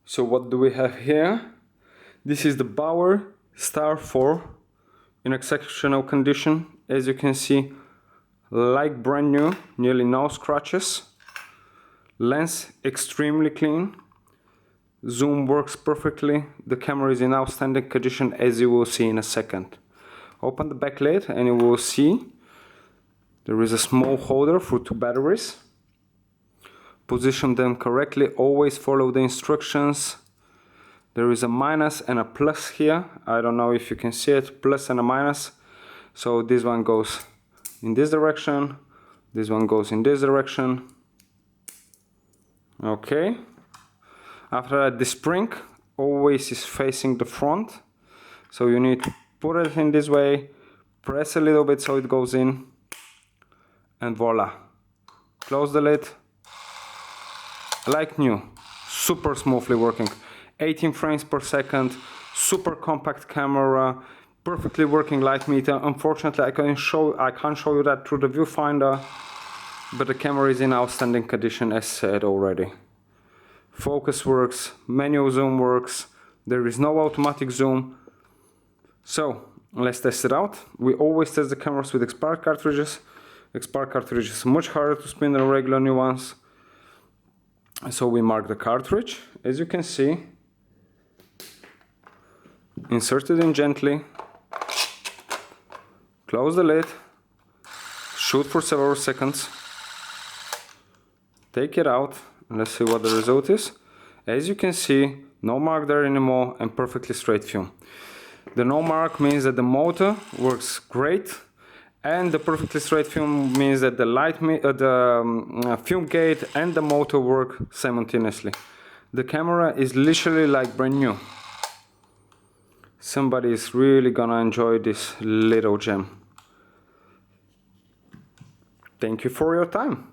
So what do we have here? This is the Bauer Star 4 in exceptional condition. As you can see, like brand new, nearly no scratches. Lens extremely clean. Zoom works perfectly. The camera is in outstanding condition, as you will see in a second. Open the back lid and you will see there is a small holder for 2 batteries. Position them correctly, always follow the instructions. There is a minus and a plus here. I don't know if you can see it, plus and a minus. So this one goes in this direction, this one goes in this direction. Okay. After that, the spring always is facing the front. So you need to put it in this way, press a little bit so it goes in, and voila. Close the lid. Like new, super smoothly working, 18 frames per second, super compact camera, perfectly working light meter. Unfortunately, I can't show you that through the viewfinder, but the camera is in outstanding condition, as said already. Focus works, manual zoom works, there is no automatic zoom. So let's test it out. We always test the cameras with expired cartridges. Expired cartridges are much harder to spin than regular new ones. So we mark the cartridge, as you can see, insert it in gently, close the lid, shoot for several seconds, take it out, and let's see what the result is. As you can see, no mark there anymore and perfectly straight film. The no mark means that the motor works great, and the perfectly straight film means that the film gate and the motor work simultaneously. The camera is literally like brand new. Somebody is really gonna enjoy this little gem. Thank you for your time.